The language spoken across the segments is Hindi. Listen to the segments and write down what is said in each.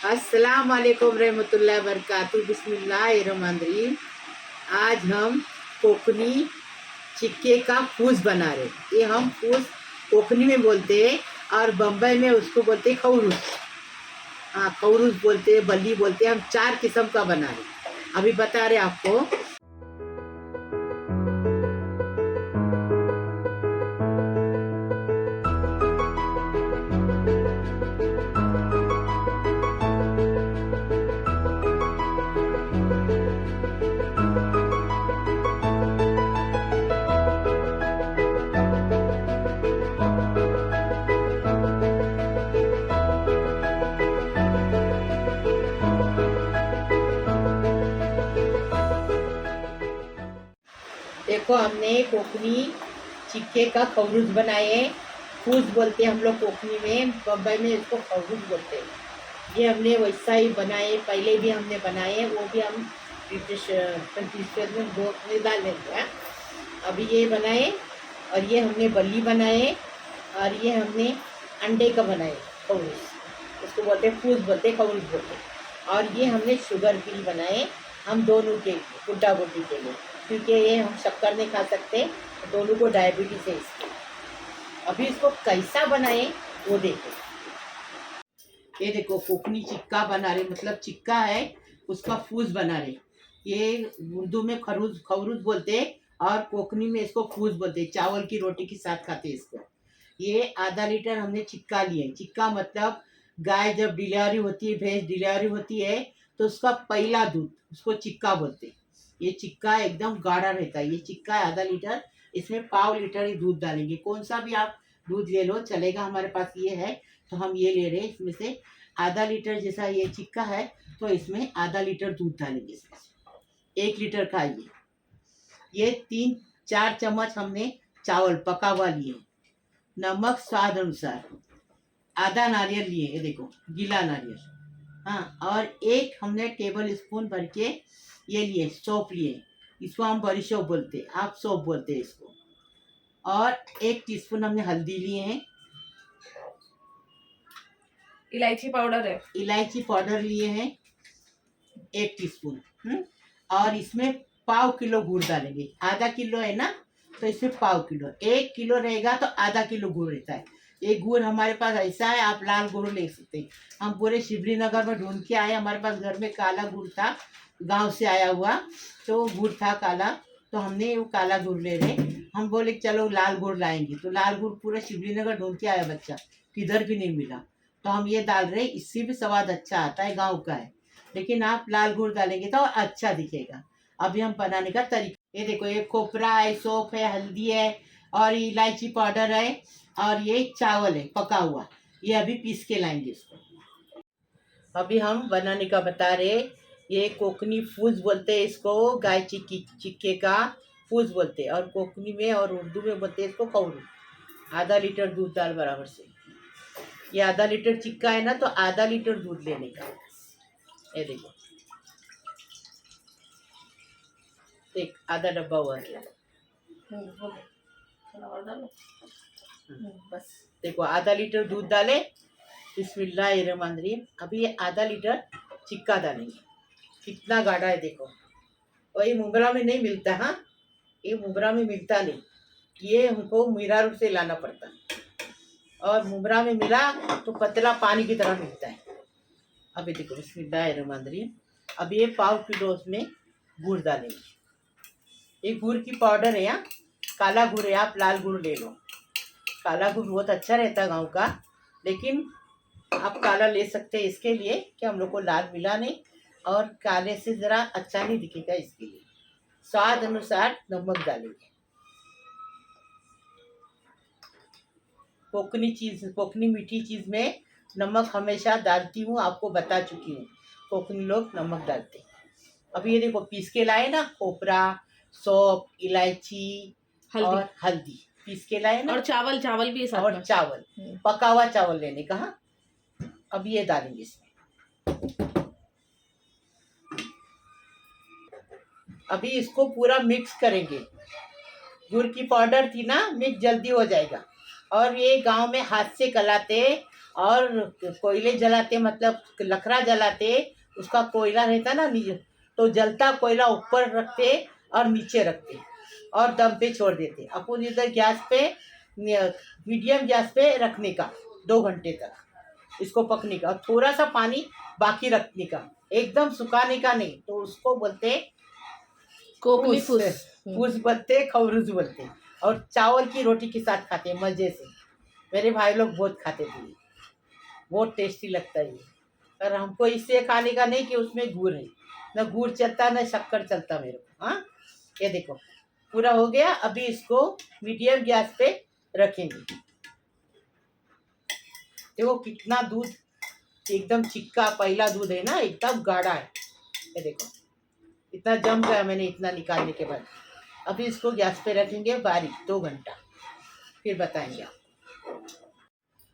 अस्सलाम वालेकुम रहमतुल्लाहि बरकातहू। बिस्मिल्लाहिर्रहमानिर्रहीम। आज हम कोकनी चिक्के का फूस बना रहे। ये हम फूस कोकनी में बोलते हैं और बम्बई में उसको बोलते हैं खौरूस। हाँ, खौरूस बोलते हैं, बल्ली बोलते हैं। हम 4 किस्म का बना रहे, अभी बता रहे आपको। देखो, हमने कोकनी चिक्के का खौरूस बनाए हैं। फूस बोलते हैं हम लोग कोकनी में, बम्बई में इसको खौरूस बोलते हैं। ये हमने वैसा ही बनाए, पहले भी हमने बनाए हैं, वो भी हम कंटेनर में बोट में डाल लेते हैं। अभी ये बनाए और ये हमने बल्ली बनाए और ये हमने अंडे का बनाए खौरूस। उसको बोलते हैं फूस बोलते हैं, खौरूस बोलते हैं। और ये हमने शुगर फ्री बनाए हम दोनों के गुड्डा गुड्डी के लिए, क्योंकि ये हम शक्कर नहीं खा सकते, दोनों को डायबिटीज है इसकी। अभी इसको कैसा बनाए वो देखो। ये देखो, कोकनी चिक्का बना रहे, मतलब चिक्का है उसका फूस बना रहे। ये उर्दू में खरूज खौरूस बोलते हैं और कोकनी में इसको फूस बोलते हैं। चावल की रोटी के साथ खाते हैं इसको। ये आधा लीटर हमने चिक्का लिए। चिक्का मतलब गाय जब डिलीवरी होती है, भैंस डिलीवरी होती है, तो उसका पहला दूध, उसको चिक्का बोलते हैं। ये चिक्का एकदम गाढ़ा रहता है। ये चिक्का है आधा लीटर, इसमें 1/4 लीटर ही दूध डालेंगे। कौन सा भी आप दूध ले लो चलेगा, हमारे पास ये है तो हम ये ले रहे हैं। इसमें से आधा लीटर जैसा ये चिक्का है तो इसमें आधा लीटर दूध डालेंगे। इसमें से 1 लीटर का ये 3-4 चम्मच हमने चावल पका हुआ लिए। नमक स्वाद अनुसार। आधा नारियल लिए, ये देखो गीला नारियल। हाँ, और 1 हमने टेबल स्पून भर के ये लिए सौंफ लिए। इसको हम बड़ी सौंफ बोलते हैं, आप सौंफ बोलते हैं इसको। और 1 टीस्पून हमने हल्दी लिए हैं। इलायची पाउडर है, इलायची पाउडर लिए हैं 1 टीस्पून। और इसमें 1/4 किलो गुड़ डालेंगे। आधा किलो है ना, तो इसमें 1/4 किलो। 1 किलो रहेगा तो आधा किलो गुड़ रहता है। ये गुड़ हमारे पास ऐसा है, आप लाल गुड़ ले सकते हैं। हम पूरे शिवली नगर में ढूंढ के आए, हमारे पास घर में काला गुड़ था, गांव से आया हुआ, तो गुड़ था काला, तो हमने वो काला गुड़ ले रहे। हम बोले चलो लाल गुड़ लाएंगे, तो लाल गुड़ पूरा शिवली नगर ढूंढ के आया बच्चा, किधर भी नहीं मिला। तो हम ये डाल रहे, इससे भी स्वाद अच्छा आता है, गाँव का है। लेकिन आप लाल गुड़ डालेंगे तो अच्छा दिखेगा। अभी हम बनाने का तरीका, ये देखो, ये खोपरा है, सौंफ है, हल्दी है और इलायची पाउडर है और ये चावल है पका हुआ। ये अभी पीस के लाएंगे इसको। अभी हम बनाने का बता रहे। ये कोकनी फूस बोलते हैं इसको, गाय चिक्के का फूस बोलते हैं, और कोकनी में और उर्दू में बोलते हैं इसको खौरूस। आधा लीटर दूध डाल बराबर से। ये आधा लीटर चिक्का है ना, तो आधा लीटर दूध लेने का। ये देखो, एक आधा डब्बा हुआ है। थोड़ा और डालो। बस देखो, आधा लीटर दूध डाले। बिस्मिल्लाहिर्रहमानिर्रहीम। अभी ये आधा लीटर चिक्का डालेंगे। कितना गाढ़ा है देखो, वही मुंबरा में नहीं मिलता। हाँ, ये मुंबरा में मिलता नहीं, ये हमको मीरार से लाना पड़ता, और मुंबरा में मिला तो पतला पानी की तरह मिलता है। अभी देखो, बिस्मिल्लाहिर्रहमानिर्रहीम। अभी ये 1/4 किलो उसमें गुड़ डालेंगे। ये गुड़ की पाउडर है, यहाँ काला गुड़ है, आप लाल गुड़ ले लो। काला गुड़ बहुत अच्छा रहता है गाँव का, लेकिन आप काला ले सकते हैं इसके लिए कि हम लोग को लाल मिला नहीं, और काले से ज़रा अच्छा नहीं दिखेगा, इसके लिए स्वाद अनुसार नमक डालेंगे। कोकनी मीठी चीज़ में नमक हमेशा डालती हूँ, आपको बता चुकी हूँ, कोकनी लोग नमक डालते हैं। अभी ये देखो, पीस के लाए ना, खोपरा, सौंफ, इलायची और हल्दी पीस के लाए ना, और चावल भी साथ और में। चावल, पका हुआ चावल लेने का। हाँ, अब ये डालेंगे इसमें। अभी इसको पूरा मिक्स करेंगे। गुड़ की पाउडर थी ना, मिक्स जल्दी हो जाएगा। और ये गांव में हाथ से कलाते और कोयले जलाते मतलब लकड़ा जलाते, उसका कोयला रहता ना नीचे, तो जलता कोयला ऊपर रखते और नीचे रखते और दम पे छोड़ देते। अपन इधर गैस पे मीडियम गैस पे रखने का 2 घंटे तक इसको पकने का, और थोड़ा सा पानी बाकी रखने का, एकदम सुखाने का नहीं। तो उसको बोलते कोकनी फूस फूस। फूस बोलते, खवरूज बोलते। और चावल की रोटी के साथ खाते मजे से। मेरे भाई लोग बहुत खाते थे, बहुत टेस्टी लगता है ये। और हमको इससे खाने का नहीं कि उसमें गुड़ है, न गुड़ चलता न शक्कर चलता मेरे को। हाँ, ये देखो पूरा हो गया। अभी इसको मीडियम गैस पे रखेंगे। देखो कितना दूध एकदम चिक्का, पहला दूध है ना, एकदम गाढ़ा है। ये देखो इतना जम गया मैंने इतना निकालने के बाद। अभी इसको गैस पे रखेंगे बारीक 2 घंटा, फिर बताएंगे आप।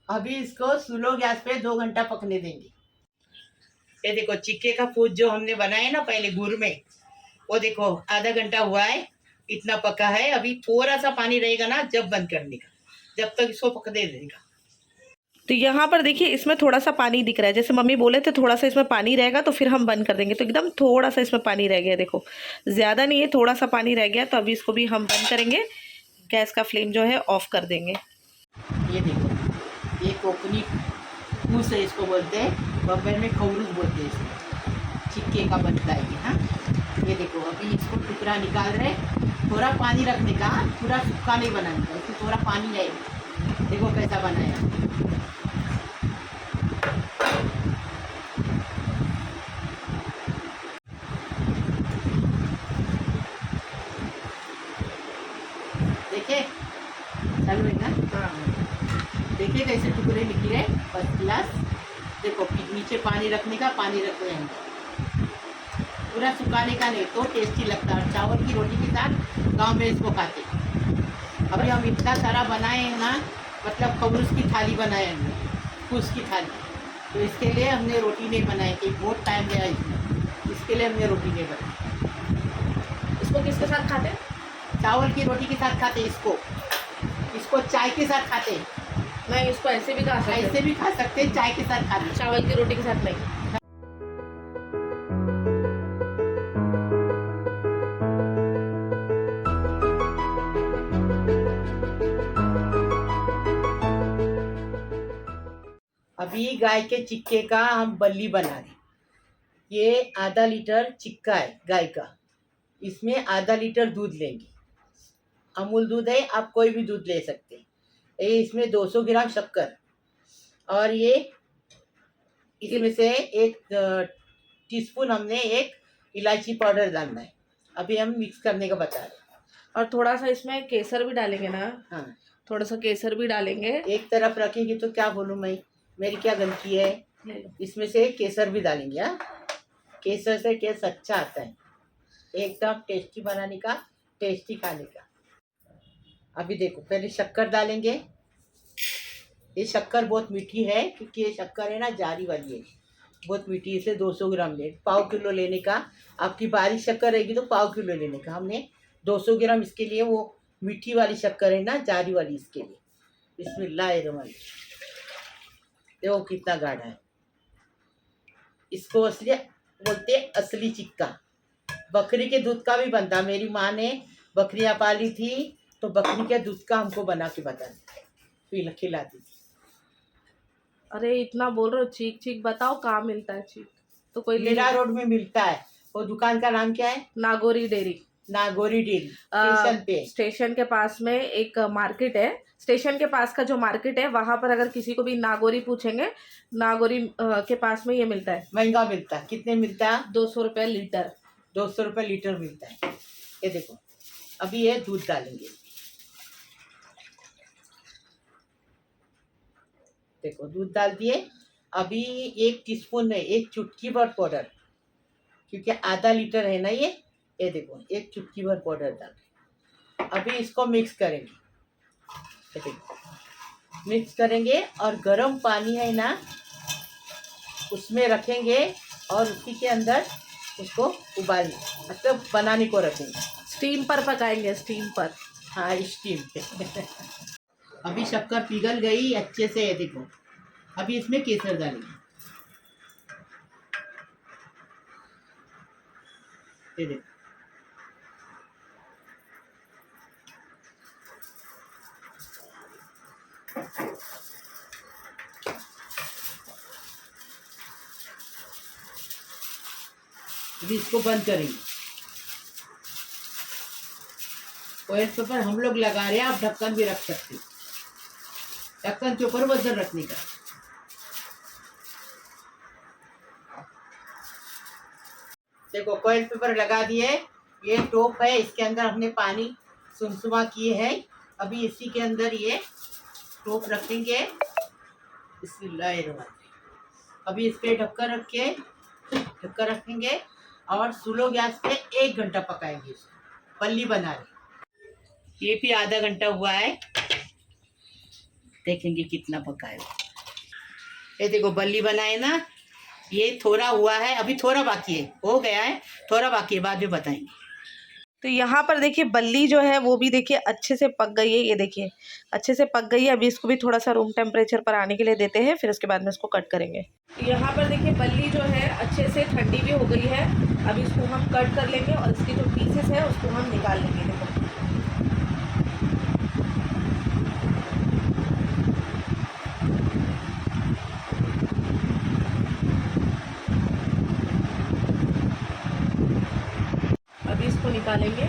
अभी इसको स्लो गैस पे 2 घंटा पकने देंगे। ये देखो चिक्के का फूज जो हमने बनाया ना पहले गुड़ में, वो देखो आधा घंटा हुआ है, इतना पका है। अभी थोड़ा सा पानी रहेगा ना जब बंद करने का, जब तक इसको पकने देगा। तो यहाँ पर देखिए इसमें थोड़ा सा पानी दिख रहा है, जैसे मम्मी बोले थे थोड़ा सा इसमें पानी रहेगा तो फिर हम बंद कर देंगे। तो एकदम थोड़ा सा इसमें पानी रह गया, देखो ज़्यादा नहीं है, थोड़ा सा पानी रह गया। तो अभी इसको भी हम बंद करेंगे, गैस का फ्लेम जो है ऑफ कर देंगे। ये देखो ये कोकनी फूस है, इसको बोलते हैं बम्बई में खवरूज बोलते हैं इसको, चिक्के का बनता है ये। हाँ, ये देखो अभी इसको टुकड़ा निकाल रहे, थोड़ा पानी रखने का, पूरा सूखा नहीं बनाने का, इसमें थोड़ा पानी है। देखो कैसा बनाया। देखे चालू है ना? हाँ, देखिए कैसे टुकड़े निकले, फर्स्ट क्लास। देखो नीचे पानी रखने का, पानी रख रहे हैं, पूरा सुखाने का नहीं तो टेस्टी लगता है। चावल की रोटी के साथ गांव में इसको खाते। अभी हम इतना सारा बनाए हैं ना, मतलब खबरूस की थाली बनाए हमने, फूस की थाली। तो इसके लिए हमने रोटी नहीं बनाई कि बहुत टाइम गया इसमें, इसके लिए हमने रोटी नहीं बनाई। इसको किसके साथ खाते हैं? चावल की रोटी के साथ खाते इसको, इसको चाय के साथ खाते, नहीं, इसको ऐसे भी खा सकते हैं। ऐसे भी खा सकते, चाय के साथ खाते। चावल की रोटी के साथ नहीं। अभी गाय के चिक्के का हम बल्ली बना रहे। ये आधा लीटर चिक्का है गाय का, इसमें आधा लीटर दूध लेंगे। अमूल दूध है, आप कोई भी दूध ले सकते हैं। ये इसमें 200 ग्राम शक्कर, और ये इसमें से 1 टीस्पून हमने एक इलायची पाउडर डालना है। अभी हम मिक्स करने का बता रहे हैं। और थोड़ा सा इसमें केसर भी डालेंगे ना? हाँ, थोड़ा सा केसर भी डालेंगे। एक तरफ रखेंगे तो क्या बोलूँ मैं, मेरी क्या गलती है। इसमें से केसर भी डालेंगे। हाँ, केसर से टेस्ट अच्छा आता है, एकदम टेस्टी बनाने का, टेस्टी खाने का। अभी देखो पहले शक्कर डालेंगे। ये शक्कर बहुत मीठी है, क्योंकि ये शक्कर है ना जारी वाली है, बहुत मीठी। इसे 200 ग्राम ले, पाव किलो लेने का। आपकी बारीक शक्कर रहेगी तो पाव किलो लेने का। हमने 200 ग्राम इसके लिए, वो मीठी वाली शक्कर है ना जारी वाली, इसके लिए। बिस्मिल्लाहिर्रहमानिर्रहीम। देखो कितना गाढ़ा है। इसको असली बोलते असली चिक्का। बकरी के दूध का भी बनता। मेरी माँ ने बकरियाँ पाली थी, तो बकरी के दूध का हमको बना के बताती, खिलाती थी। अरे इतना बोल रहे हो, चीक चीक बताओ कहाँ मिलता है चीक? तो कोई लीला रोड में मिलता है। वो दुकान का नाम क्या है? Nagori dairy. Nagori dairy station पे। स्टेशन के पास में एक मार्केट है, स्टेशन के पास का जो मार्केट है वहां पर अगर किसी को भी नागौरी पूछेंगे, नागौरी के पास में ये मिलता है। महंगा मिलता है। कितने मिलता है? 200 रुपये लीटर। 200 रुपये लीटर मिलता है। ये देखो अभी ये दूध डालेंगे। देखो दूध डाल दिए। अभी 1 टीस्पून में 1 चुटकी भर पाउडर, क्योंकि आधा लीटर है ना ये। ये देखो 1 चुटकी भर पाउडर डाल। अभी इसको मिक्स करेंगे। ये देखो मिक्स करेंगे, और गर्म पानी है ना उसमें रखेंगे, और उसी के अंदर उसको उबालने, मतलब बनाने को रखेंगे। स्टीम पर पकाएंगे, स्टीम पर। हाँ, स्टीम पे। अभी शक्कर पिघल गई अच्छे से। ये देखो अभी इसमें केसर डालेंगे। ये देखो, अभी इसको बंद करेंगे। ऑयल पेपर हम लोग लगा रहे हैं, आप ढक्कन भी रख सकते हो, ढक्कन के ऊपर वजन रखने का। देखो ऑयल पेपर लगा दिए, ये टोप है, इसके अंदर हमने पानी सुमसुमा किए है। अभी इसी के अंदर ये टोप रखेंगे। बिस्मिल्लाहिर्रहमानिर्रहीम। अभी इस पे ढक्कन रखेंगे और स्लो गैस पे 1 घंटा पकाएंगे इसको। पल्ली बना रहे, ये भी आधा घंटा हुआ है, देखेंगे कितना पकाए। ये देखो बल्ली बनाए ना, ये थोड़ा हुआ है, अभी थोड़ा बाकी है, हो गया है, थोड़ा बाकी है, बाद में बताएंगे। तो यहाँ पर देखिए बल्ली जो है वो भी देखिए अच्छे से पक गई है। ये देखिए अच्छे से पक गई है। अभी इसको भी थोड़ा सा रूम टेम्परेचर पर आने के लिए देते हैं, फिर उसके बाद में इसको कट करेंगे। तो यहाँ पर देखिए बल्ली जो है अच्छे से ठंडी भी हो गई है। अभी इसको हम कट कर लेंगे और इसके जो पीसेस है उसको हम निकाल लेंगे। देखो अभी इसको निकालेंगे।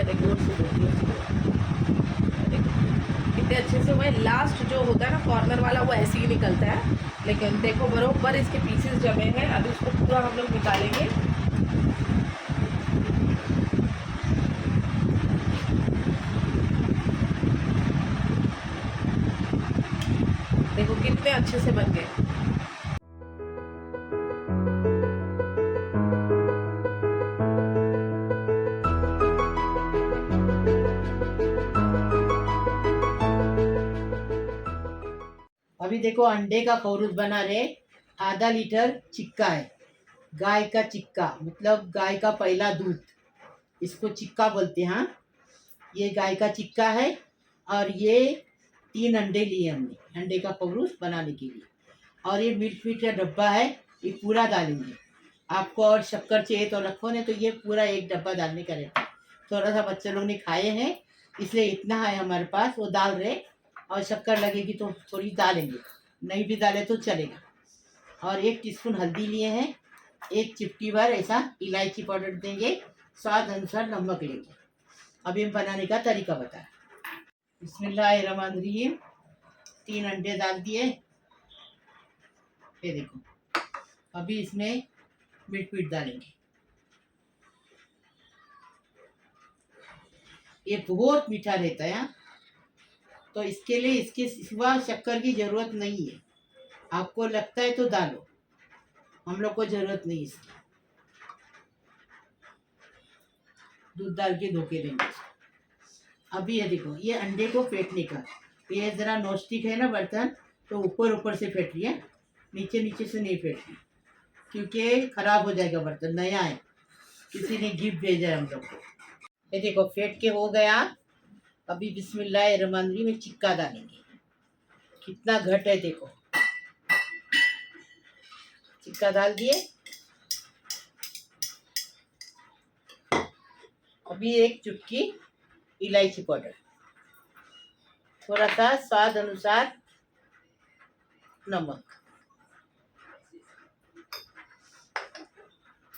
देखो कितने अच्छे से हुए। लास्ट जो होता है ना कॉर्नर वाला, वो ऐसे ही निकलता है, लेकिन देखो बरोबर इसके पीसेस जमे हैं। अभी इसको पूरा हम लोग निकालेंगे। देखो कितने अच्छे से बन गए। अभी देखो अंडे का खौरूस बना रहे। आधा लीटर चिक्का है, गाय का चिक्का, मतलब गाय का पहला दूध, इसको चिक्का बोलते हैं। हाँ, ये गाय का चिक्का है और ये 3 अंडे लिए हमने अंडे का खौरूस बनाने के लिए। और ये मिल्क का डब्बा है, ये पूरा डालेंगे। आपको और शक्कर चाहिए तो रखो, नहीं तो ये पूरा एक डब्बा डालने का रहता है। थोड़ा सा बच्चे लोग ने खाए हैं इसलिए इतना है हमारे पास, वो डाल रहे। और शक्कर लगेगी तो थोड़ी डालेंगे, नहीं भी डाले तो चलेगा। और 1 टीस्पून हल्दी लिए हैं, 1 चिपटी भर ऐसा इलायची पाउडर देंगे, स्वाद अनुसार नमक लेंगे। अभी हम बनाने का तरीका बताएं। बिस्मिल्लाहिर्रहमानिर्रहीम। 3 अंडे डाल दिए, ये देखो। अभी इसमें मिल्क डालेंगे। ये बहुत मीठा रहता है, तो इसके लिए इसके सिवा शक्कर की जरूरत नहीं है। आपको लगता है तो डालो, हम लोग को जरूरत नहीं इसकी। दूध डाल के धोके देंगे। अभी ये देखो, ये अंडे को फेंटने का, ये जरा नॉनस्टिक है ना बर्तन, तो ऊपर ऊपर से फेंट रही है, नीचे नीचे से नहीं फेंट रही, क्योंकि खराब हो जाएगा बर्तन, नया है, किसी ने गिफ्ट भेजा है हम लोग को। ये देखो फेंट के हो गया। अभी बिस्मिल्लाहिर्रहमानिर्रहीम में चिक्का डालेंगे। कितना घट है देखो, चिक्का डाल दिए। अभी 1 चुटकी इलायची पाउडर, थोड़ा सा स्वाद अनुसार नमक,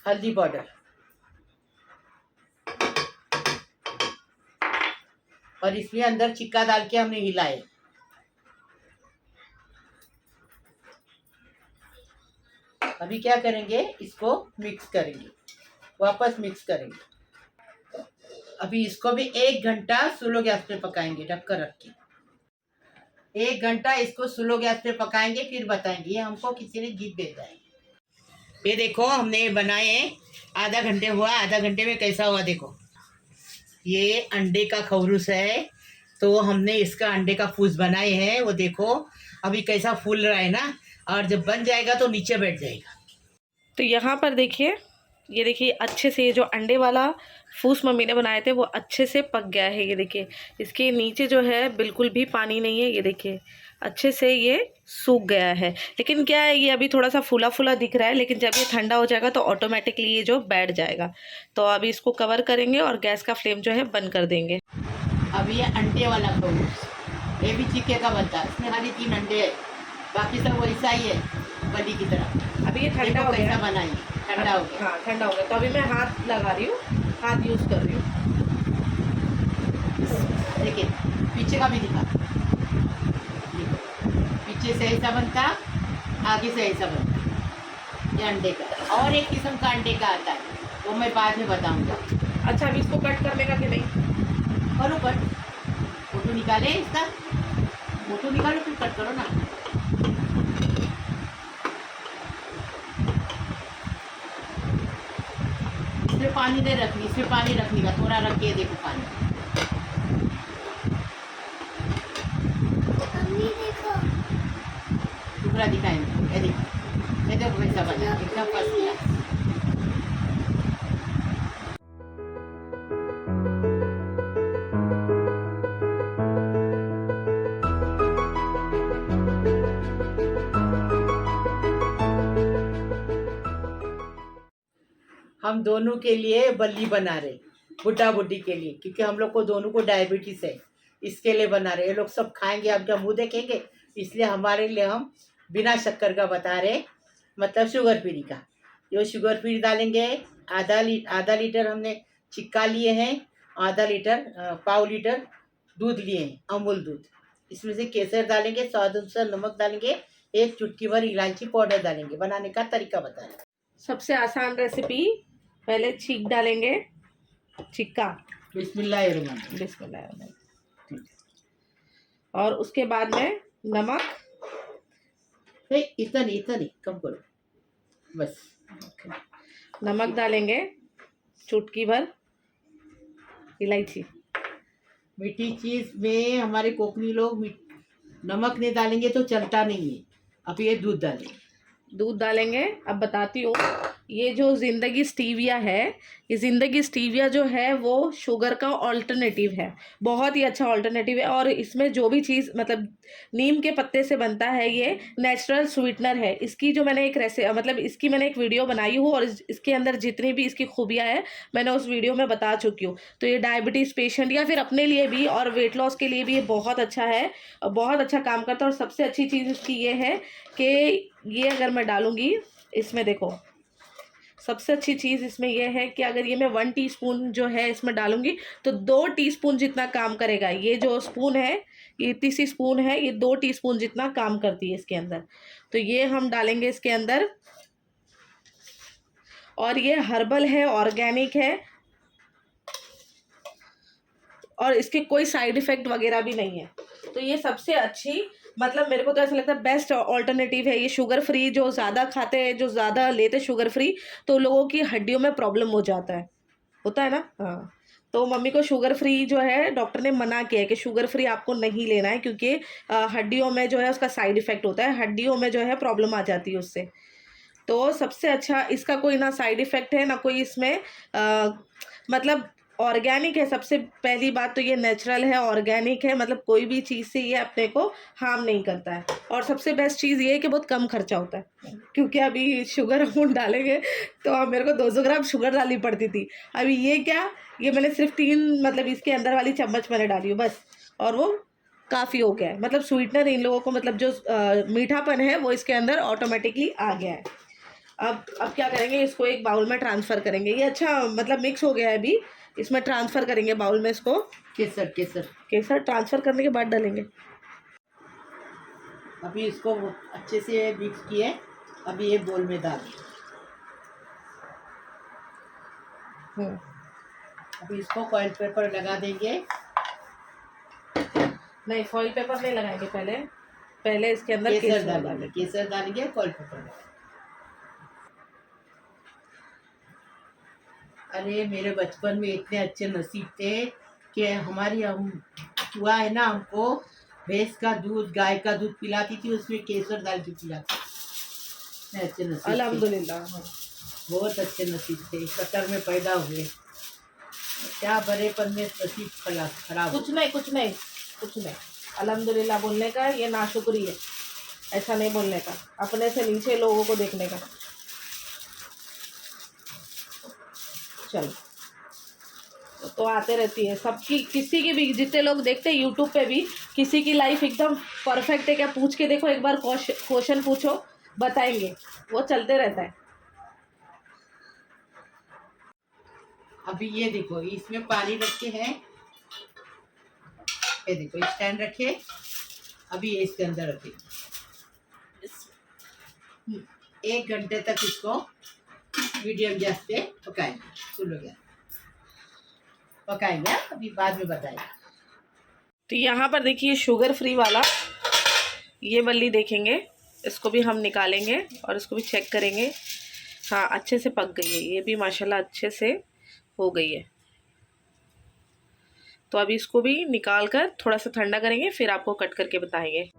हल्दी पाउडर, और इसमें अंदर चिक्का डाल के हमने हिलाए। अभी क्या करेंगे, इसको मिक्स करेंगे, वापस मिक्स करेंगे। अभी इसको भी 1 घंटा स्लो गैस पे पकाएंगे, ढककर रख के। 1 घंटा इसको स्लो गैस पे पकाएंगे, फिर बताएंगे। ये हमको किसी ने गिफ्ट भेजा है। ये देखो हमने बनाए, आधा घंटे हुआ, आधा घंटे में कैसा हुआ देखो। ये अंडे का खौरूस है, तो हमने इसका अंडे का फूस बनाए हैं, वो देखो अभी कैसा फूल रहा है ना, और जब बन जाएगा तो नीचे बैठ जाएगा। तो यहाँ पर देखिए, ये देखिए अच्छे से ये जो अंडे वाला फूस मम्मी ने बनाए थे वो अच्छे से पक गया है। ये देखिए इसके नीचे जो है बिल्कुल भी पानी नहीं है। ये देखिए अच्छे से ये सूख गया है। लेकिन क्या है, ये अभी थोड़ा सा फूला फूला दिख रहा है, लेकिन जब ये ठंडा हो जाएगा तो ऑटोमेटिकली ये जो बैठ जाएगा। तो अभी इसको कवर करेंगे और गैस का फ्लेम जो है बंद कर देंगे। अब ये अंडे वाला खरबूज, ये भी चिक्के का बनता है, इसमें खाली 3 अंडे है, बाकी सब वैसा ही है बली की तरह। अभी ये ठंडा देखो हो कैसा गया। बनाइए, ठंडा हो गया। हाँ ठंडा हो गया, तो अभी मैं हाथ लगा रही हूँ, हाथ यूज़ कर रही हूँ। देखिए पीछे का भी दिखा, देखो पीछे से ऐसा बनता, आगे से ऐसा बनता, ये अंडे का। और एक किस्म का अंडे का आता है, वो मैं बाद में बताऊंगा। अच्छा, अभी इसको कट करने का कि नहीं? करो कट, फोटो निकाले इसका, फोटो निकालो फिर कट करो ना। इसमें पानी नहीं रखनी, इसमें पानी रखने का, थोड़ा रख के देखो पानी। टुकड़ा दिखाएंगे, ये देखो, ये देखो कैसा बना, एकदम फर्स्ट क्लास। हम दोनों के लिए बल्ली बना रहे, बुड्ढा बुड्ढी के लिए, क्योंकि हम लोग को दोनों को डायबिटीज है, इसके लिए बना रहे। ये लोग सब खाएंगे, आपका मुंह देखेंगे, इसलिए हमारे लिए हम बिना शक्कर का बता रहे, मतलब शुगर फ्री का। ये शुगर फ्री डालेंगे। आधा लीटर हमने चिक्का लिए हैं, आधा लीटर 1/4 लीटर दूध लिए हैं, अमूल दूध। इसमें से केसर डालेंगे, स्वाद अनुसार नमक डालेंगे, 1 चुटकी भर इलायची पाउडर डालेंगे। बनाने का तरीका बता रहे। सबसे आसान रेसिपी, पहले छीक डालेंगे, छिक्का, बिस्मिल्लाहिर्रहमानिर्रहीम। बिस्मिल्लाह, और उसके बाद में नमक, इतना नहीं, कम करो बस। नमक डालेंगे, चुटकी भर इलायची। मीठी चीज में हमारे कोकनी लोग नमक नहीं डालेंगे तो चलता नहीं है। अब ये दूध डालेंगे, दूध डालेंगे। अब बताती हूँ, ये जो ज़िंदगी स्टीविया है, ये ज़िंदगी स्टीविया जो है वो शुगर का ऑल्टरनेटिव है, बहुत ही अच्छा ऑल्टरनेटिव है। और इसमें जो भी चीज़, मतलब नीम के पत्ते से बनता है, ये नेचुरल स्वीटनर है। इसकी जो मैंने इसकी मैंने एक वीडियो बनाई हूँ, और इसके अंदर जितनी भी इसकी खूबियाँ हैं मैंने उस वीडियो में बता चुकी हूँ। तो ये डायबिटीज़ पेशेंट या फिर अपने लिए भी और वेट लॉस के लिए भी ये बहुत अच्छा है, और बहुत अच्छा काम करता है। और सबसे अच्छी चीज़ इसकी ये है कि ये अगर मैं डालूँगी इसमें, देखो सबसे अच्छी चीज़ इसमें यह है कि अगर ये मैं 1 टीस्पून जो है इसमें डालूंगी तो 2 टीस्पून जितना काम करेगा। ये जो स्पून है, ये इतनी सी स्पून है, ये 2 टीस्पून जितना काम करती है इसके अंदर। तो ये हम डालेंगे इसके अंदर, और ये हर्बल है, ऑर्गेनिक है, और इसके कोई साइड इफ़ेक्ट वगैरह भी नहीं है। तो ये सबसे अच्छी, मतलब मेरे को तो ऐसा लगता है बेस्ट ऑल्टरनेटिव है। ये शुगर फ्री, जो ज़्यादा खाते हैं, जो ज़्यादा लेते शुगर फ्री, तो लोगों की हड्डियों में प्रॉब्लम हो जाता है, होता है ना। हाँ, तो मम्मी को शुगर फ्री जो है डॉक्टर ने मना किया है कि शुगर फ्री आपको नहीं लेना है, क्योंकि हड्डियों में जो है उसका साइड इफ़ेक्ट होता है, हड्डियों में जो है प्रॉब्लम आ जाती है उससे। तो सबसे अच्छा, इसका कोई ना साइड इफ़ेक्ट है ना कोई इसमें मतलब ऑर्गेनिक है। सबसे पहली बात तो ये नेचुरल है, ऑर्गेनिक है, मतलब कोई भी चीज़ से ये अपने को हार्म नहीं करता है। और सबसे बेस्ट चीज़ ये है कि बहुत कम खर्चा होता है, क्योंकि अभी शुगर अमाउंट डालेंगे तो मेरे को 200 ग्राम शुगर डालनी पड़ती थी। अभी ये क्या, ये मैंने सिर्फ 3, मतलब इसके अंदर वाली चम्मच मैंने डाली हो बस, और वो काफ़ी हो गया है। मतलब स्वीटनर इन लोगों को, मतलब जो मीठापन है वो इसके अंदर ऑटोमेटिकली आ गया है। अब क्या करेंगे, इसको एक बाउल में ट्रांसफ़र करेंगे। ये अच्छा मतलब मिक्स हो गया है, अभी इसमें ट्रांसफ़र करेंगे बाउल में इसको। केसर ट्रांसफ़र करने के बाद डालेंगे। अभी इसको अच्छे से मिक्स किए, अभी ये बोल में डाल। अभी इसको फॉइल पेपर लगा देंगे। नहीं, फॉइल पेपर नहीं लगाएंगे, पहले इसके अंदर केसर डालेंगे। केसर डालेंगे, फॉइल पेपर। अरे मेरे बचपन में इतने अच्छे नसीब थे कि हमारी हुआ है ना, हमको भैंस का दूध, गाय का दूध पिलाती थी, उसमें केसर डाल के पिलाती थी। अच्छे नसीब, अल्हम्दुलिल्लाह, बहुत अच्छे नसीब थे। कतर में पैदा हुए, क्या बड़ेपन में नसीब खराब। कुछ नहीं। अल्हम्दुलिल्लाह बोलने का, ये नाशुक्री है, ऐसा नहीं बोलने का, अपने से नीचे लोगों को देखने का। चलो तो आते रहती है सबकी, किसी की भी, जितने लोग देखते हैं यूट्यूब पे भी, किसी की लाइफ एकदम परफेक्ट है क्या पूछ के देखो, एक बार क्वेश्चन पूछो, बताएंगे, वो चलते रहता है। अभी ये देखो, इसमें पानी रखे हैं, ये देखो स्टैंड रखे, अभी ये इसके अंदर रखे, 1 घंटे तक इसको मीडियम गैस पे पकाएंगे, फुल गैस पकाएंगे, अभी बाद में बताएंगे। तो यहाँ पर देखिए शुगर फ्री वाला ये बल्ली देखेंगे, इसको भी हम निकालेंगे और इसको भी चेक करेंगे। हाँ अच्छे से पक गई है, ये भी माशाल्लाह अच्छे से हो गई है। तो अभी इसको भी निकाल कर थोड़ा सा ठंडा करेंगे, फिर आपको कट करके बताएंगे।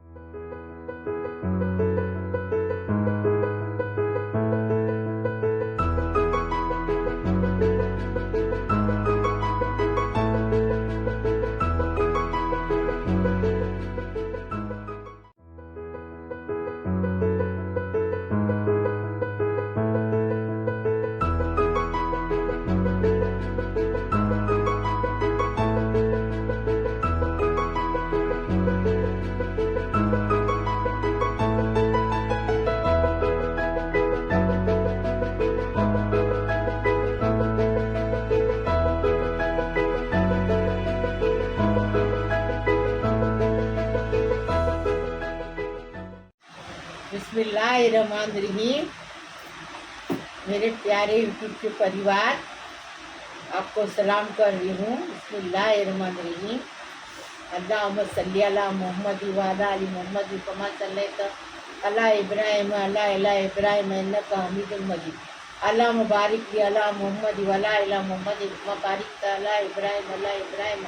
बिस्मिल्लाहिर्रहमानिर्रहीम। मेरे प्यारे यूट्यूब के परिवार, आपको सलाम कर रही हूँ। बिस्मिल्लाहिर्रहमानिर्रहीम। अल्लाहुम्मा सल्ली अला मुहम्मद व अला आलि मुहम्मद कमा सल्लैता अला इब्राहिम अला इब्राहिम इन्नका हमीदुल मजीद। अल्लाह मुबारिक अला मुहम्मद व अला आलि मुहम्मद कमा बारिकता अला इब्राहिम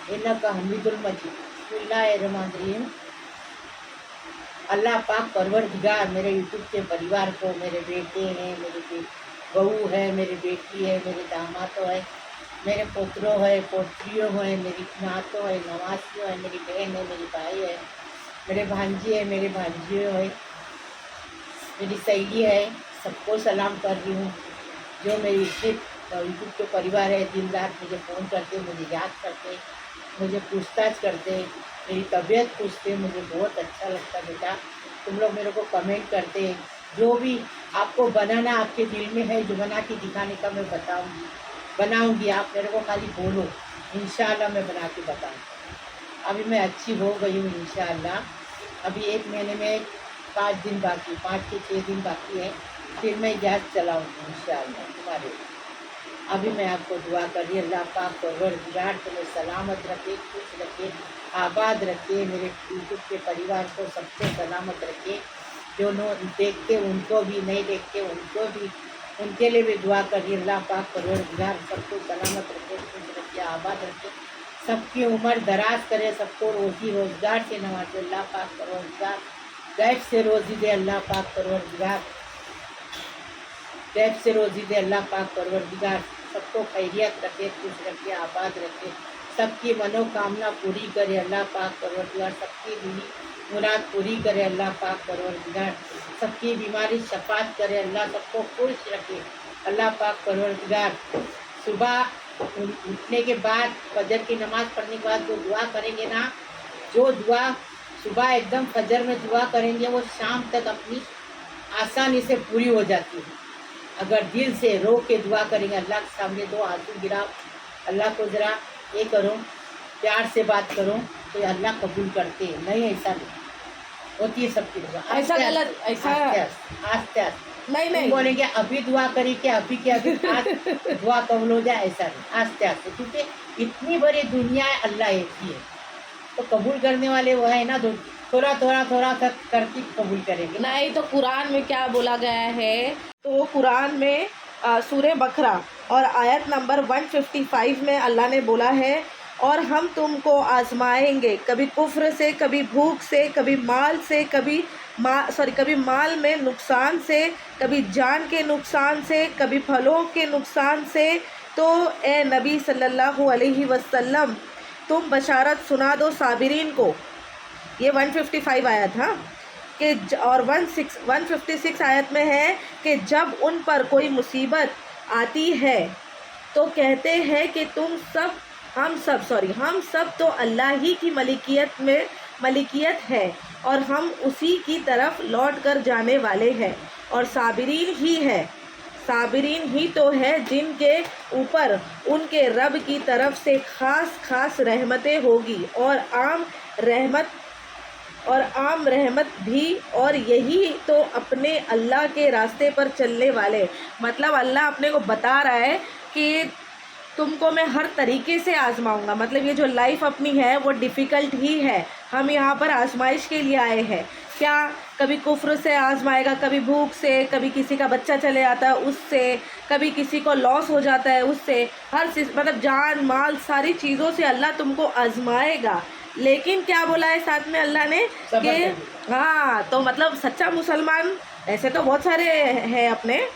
इन्नका हमीदुल मजीद। बिस्मिल्लाहिर्रहमानिर्रहीम। अल्लाह पाक परवरदिगार मेरे यूट्यूब के परिवार को, मेरे बेटे हैं, मेरी बहू है, मेरी बेटी है, मेरे दामादों है, मेरे पुत्रों है, पोत्रियों है, मेरी नातों है, नवासियों है, मेरी बहन है, मेरी भाई है, मेरे भांजी है, मेरे भांजियों है, मेरी सहेली है, सबको सलाम कर रही हूँ। जो मेरी यूट्यूब के परिवार है, दिन रात मुझे फ़ोन करते, मुझे याद करते, मुझे पूछताछ करते, मेरी तबीयत पूछते, मुझे बहुत अच्छा लगता बेटा। तुम लोग मेरे को कमेंट करते, जो भी आपको बनाना आपके दिल में है, जो बना के दिखाने का मैं बनाऊंगी। आप मेरे को खाली बोलो, इंशाल्लाह मैं बना के बताऊँगी। अभी मैं अच्छी हो गई हूँ इंशाल्लाह। अभी 1 महीने में 5 दिन बाकी, 5 से 6 दिन बाकी है, फिर मैं गैस चलाऊँगी इंशाल्लाह तुम्हारे लिए। अभी मैं आपको दुआ कर रही, अल्लाह पाक परवरदिगार तुम्हें सलामत रखे, खुश रखे, आबाद रखे, मेरे यूट्यूब के परिवार को सबको सलामत रखे। जो देखते उनको भी, नहीं देखते उनको भी, उनके लिए भी दुआ करिए। अल्लाह पाक परवरदिगार सबको सलामत रखे, खुश रखे, आबाद रखे, सबकी उम्र दराज करे, सबको रोजी रोज़गार से नवाजे। अल्लाह पाक परवरदिगार गैब से रोज़ी दे, अल्लाह पाक परवरदिगार गैब से रोज़ी दे, अल्लाह पाक परवरदिगार सबको खैरियत रखे, खुश रखे, आबाद रखे, सबकी मनोकामना पूरी करे। अल्लाह पाक परवरदिगार सबकी दिली मुराद पूरी करे। अल्लाह पाक परवरदिगार सबकी बीमारी शफात करे। अल्लाह सबको खुश रखे। अल्लाह पाक परवरदिगार सुबह उठने के बाद, फजर की नमाज़ पढ़ने के बाद जो दुआ करेंगे ना, जो दुआ सुबह एकदम फजर में दुआ करेंगे, वो शाम तक अपनी आसानी से पूरी हो जाती है। अगर दिल से रो के दुआ करेंगे, अल्लाह के सामने 2 आंसू गिराओ, अल्लाह को ज़रा ये करो, प्यार से बात करो, तो अल्लाह कबूल करते हैं। नहीं ऐसा नहीं होती है सबकी दुआ, ऐसा गलत, ऐसा आस्ते नहीं बोलेंगे अभी दुआ करी कि अभी के अभी आज दुआ कबूल हो जाए, ऐसा नहीं, आस्ते आस्ते, क्योंकि इतनी बड़ी दुनिया है, अल्लाह एक ही है, तो कबूल करने वाले वो है ना, थोड़ा करके कबूल करेंगे। नहीं तो कुरान में क्या बोला गया है, तो कुरान में सूरह बकरा और आयत नंबर 155 में अल्लाह ने बोला है, और हम तुमको आजमाएंगे, कभी कुफ्र से, कभी भूख से, कभी माल से, कभी माल में नुकसान से, कभी जान के नुकसान से, कभी फलों के नुकसान से। तो ए नबी सल्लल्लाहु अलैहि वसल्लम, तुम बशारत सुना दो साबिरीन को ये 155 आयत, हाँ, कि और 156 आयत में है कि जब उन पर कोई मुसीबत आती है तो कहते हैं कि हम सब तो अल्लाह ही की मलिकियत है और हम उसी की तरफ लौट कर जाने वाले हैं, और साबिरीन ही तो है जिनके ऊपर उनके रब की तरफ से खास रहमतें होगी और आम रहमत भी, और यही तो अपने अल्लाह के रास्ते पर चलने वाले। मतलब अल्लाह अपने को बता रहा है कि तुमको मैं हर तरीके से आजमाऊंगा। मतलब ये जो लाइफ अपनी है वो डिफ़िकल्ट ही है, हम यहाँ पर आजमाइश के लिए आए हैं। क्या कभी कुफ्र से आजमाएगा, कभी भूख से, कभी किसी का बच्चा चले जाता है उससे, कभी किसी को लॉस हो जाता है उससे, मतलब जान माल सारी चीज़ों से अल्लाह तुमको आजमाएगा। लेकिन क्या बोला है साथ में अल्लाह ने कि हाँ, तो मतलब सच्चा मुसलमान ऐसे तो बहुत सारे हैं अपने,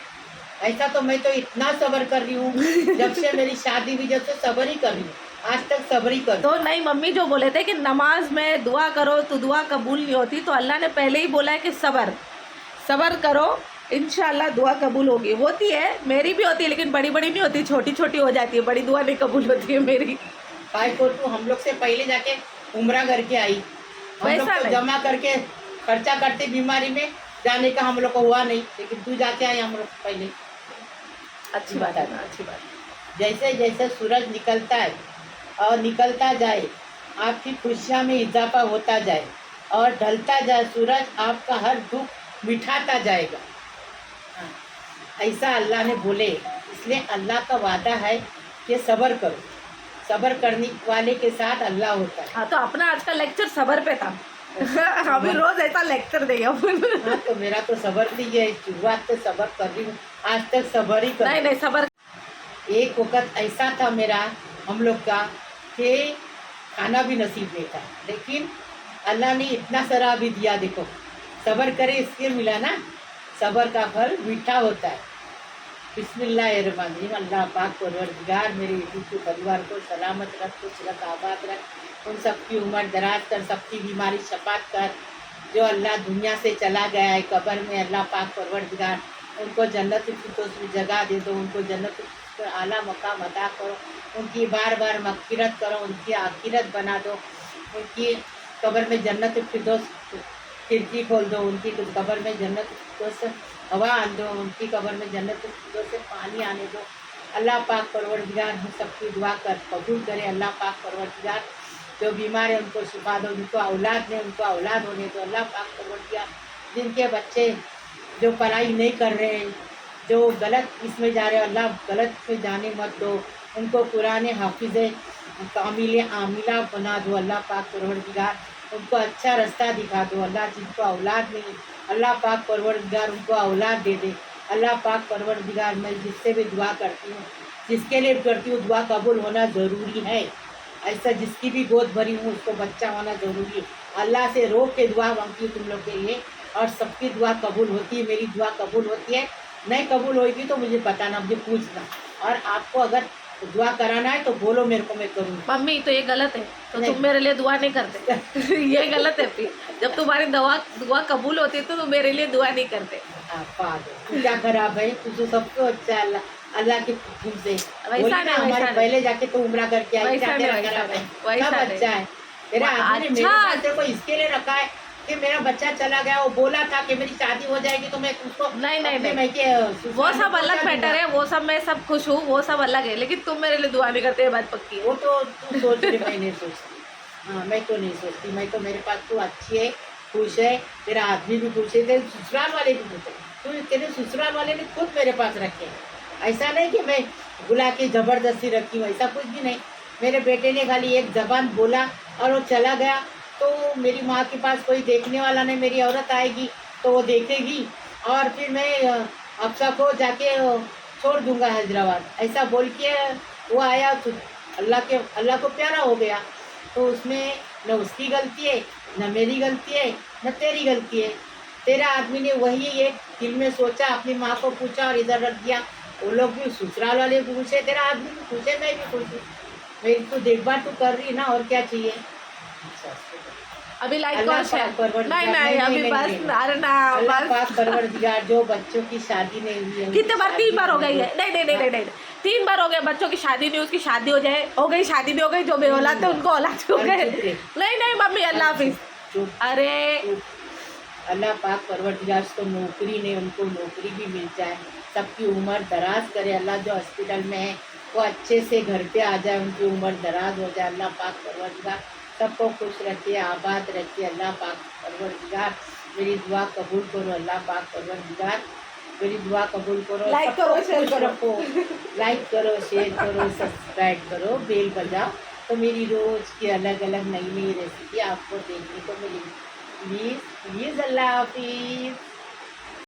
ऐसा तो मैं तो इतना सब्र कर रही हूँ जब से मेरी शादी हुई, जब से सब्र ही कर रही हूँ, आज तक सब्र ही कर। तो नहीं, मम्मी जो बोले थे कि नमाज में दुआ करो तो दुआ कबूल नहीं होती, तो अल्लाह ने पहले ही बोला है कि सब्र करो, इंशाल्लाह दुआ कबूल होती है। मेरी भी होती है लेकिन बड़ी बड़ी नहीं होती, छोटी छोटी हो जाती है, बड़ी दुआ नहीं कबूल होती है मेरी। भाई को तू हम लोग से पहले जाके उम्रा करके आई, हम लोग तो जमा करके खर्चा करते, बीमारी में जाने का हम लोग को हुआ नहीं, लेकिन तू जाके आई हम लोग पहले। अच्छी बात है ना, अच्छी बात। जैसे जैसे सूरज निकलता है और निकलता जाए, आपकी खुशियाँ में इजाफा होता जाए, और ढलता जाए सूरज, आपका हर दुख मिठाता जाएगा। हाँ, ऐसा अल्लाह ने बोले, इसलिए अल्लाह का वादा है कि सब्र करो, सब्र करने वाले के साथ अल्लाह होता है। हाँ, तो अपना आज का लेक्चर सब्र पे था। अभी रोज ऐसा लेक्चर देंगे। हाँ, तो मेरा तो सब्र नहीं है, शुरुआत से सब्र कर रही हूँ, आज तक सब्र ही कर। नहीं सब्र। एक वक्त ऐसा था मेरा हम लोग का कि खाना भी नसीब नहीं था, लेकिन अल्लाह ने इतना सारा भी दिया। देखो, सब्र करे इसके मिला ना, सब्र का फल मीठा होता है। बिस्मिल्लाहिर्रहमानिर्रहीम। अल्लाह पाक परवरदिगार मेरे के परिवार को सलामत रख, खुश रख, आबाद रख, उन सबकी उम्र दराज कर, सबकी बीमारी शफात कर। जो अल्लाह दुनिया से चला गया है कब्र में, अल्लाह पाक परवरदिगार उनको जन्नत फिरदौस में जगह दे दो, उनको जन्नत पर आला मकाम अता करो, उनकी बार बार मग़फ़िरत करो, उनकी आखिरत बना दो, उनकी कब्र में जन्नत फिरदौस खिड़की खोल दो, उनकी कब्र में जन्नत फिरदौस हवा आन दो, उनकी कब्र में जन्नत फिरदौस से पानी आने दो। अल्लाह पाक परवरदिगार हम सबकी दुआ कर कबूल करे। अल्लाह पाक परवरदिगार जो बीमार है उनको शिफा दो, जिनको औलाद नहीं उनको औलाद होने दो। अल्लाह पाक परवरदिगार जिनके बच्चे जो पढ़ाई नहीं कर रहे हैं, जो गलत इसमें जा रहे हैं, अल्लाह गलत में जाने मत दो, उनको कुरान हाफिज़ कामिल आमिला बना दो। अल्लाह पाक परवरदिगार उनको अच्छा रास्ता दिखा दो। अल्लाह जिनको औलाद नहीं, अल्लाह पाक परवरदिगार उनको औलाद दे दे। अल्लाह पाक परवरदिगार मैं जिससे भी दुआ करती हूँ, जिसके लिए करती हूँ, दुआ कबूल होना ज़रूरी है। ऐसा जिसकी भी गोद भरी हूँ उसको बच्चा होना ज़रूरी है। अल्लाह से रोक के दुआ मांगती हूँ तुम लोग के लिए, और सबकी दुआ कबूल होती है। मेरी दुआ कबूल होती है, नहीं कबूल होगी तो मुझे बताना, मुझे पूछना। और आपको अगर दुआ कराना है तो बोलो मेरे को, मैं करूँगी। मम्मी तो ये गलत है, तो तुम मेरे लिए दुआ नहीं करते। ये गलत है। फिर जब तुम्हारी दुआ कबूल होती है तो तुम मेरे लिए दुआ नहीं करते। क्या खराब है, तुझे सबको अच्छा है अल्लाह के हुक्म से। वैसा ना हमारे पहले जाके तो उम्रा करके आई, क्या तेरा खराब है? सब अच्छा है। तेरा आदमी ने मेरे बच्चे को इसके लिए रखा है कि मेरा बच्चा चला गया, वो बोला था कि मेरी शादी हो जाएगी तो मैं उसको नहीं वो सब अलग मैटर है, वो सब मैं सब खुश हूँ, वो सब अलग है, लेकिन तुम मेरे लिए दुआ नहीं करते, बात पक्की है। वो तो तू सोच रही, मैं नहीं सोचती। हाँ, मैं तो नहीं सोचती। मैं तो मेरे पास तू अच्छी है, खुश है, तेरा आदमी भी खुश है, तेरे ससुराल वाले भी खुश है। तू तेरे ससुराल वाले ने खुद मेरे पास रखे। ऐसा नहीं कि मैं बुला के ज़बरदस्ती रखी हूँ, ऐसा कुछ भी नहीं। मेरे बेटे ने खाली एक ज़बान बोला और वो चला गया, तो मेरी माँ के पास कोई देखने वाला नहीं, मेरी औरत आएगी तो वो देखेगी, और फिर मैं अफसा को जाके छोड़ दूंगा हैदराबाद, ऐसा बोल के वो आया। तो अल्लाह को प्यारा हो गया, तो उसमें न उसकी गलती है, न मेरी गलती है, न तेरी गलती है। तेरा आदमी ने वही एक दिल में सोचा, अपनी माँ को पूछा और इधर रख दिया। वो लोग भी ससुराल वाले पूछे, तेरा आदमी भी पूछे, मैं भी पूछूँ। मेरी तो देखभाल तो कर रही ना, और क्या चाहिए। अभी लाइक अल्लाह करो शेयर पाक परवरदिगार, नहीं नहीं अभी नहीं, बस नहीं। अरे ना अल्लाह बस पाक परवरदिगार जो बच्चों की शादी नहीं हुई है, कितने बार उनकी 3 बार हो शादी गई है नहीं नहीं नहीं नहीं नहीं 3 बार हो गया बच्चों की शादी नहीं उसकी शादी हो जाए हो गई शादी भी हो गई जो बेऔलाद थे उनको औलाद हो चुप गए रहे। नहीं नहीं मम्मी अल्लाह हाफिज चुप अरे चुप। अल्लाह पाक परवरदिगार को नौकरी नहीं, उनको नौकरी भी मिल जाए, सबकी उम्र दराज करे अल्लाह, जो हॉस्पिटल में है वो अच्छे से घर पे आ जाए, उनकी उम्र दराज हो जाए। अल्लाह पाक परवरदिगार सबको खुश रखे, आबाद रखे। अल्लाह पाक परवरदिगार मेरी दुआ कबूल करो। अल्लाह पाक परवरदिगार मेरी दुआ कबूल करो। लाइक सबको करो, शेयर खुश करो। रखो। लाइक करो, शेयर करो, सब्सक्राइब करो, बेल बजाओ, तो मेरी रोज़ की अलग अलग नई नई रेसिपी आपको देखने को मिलेगी। प्लीज़ प्लीज़, अल्लाह हाफिज़।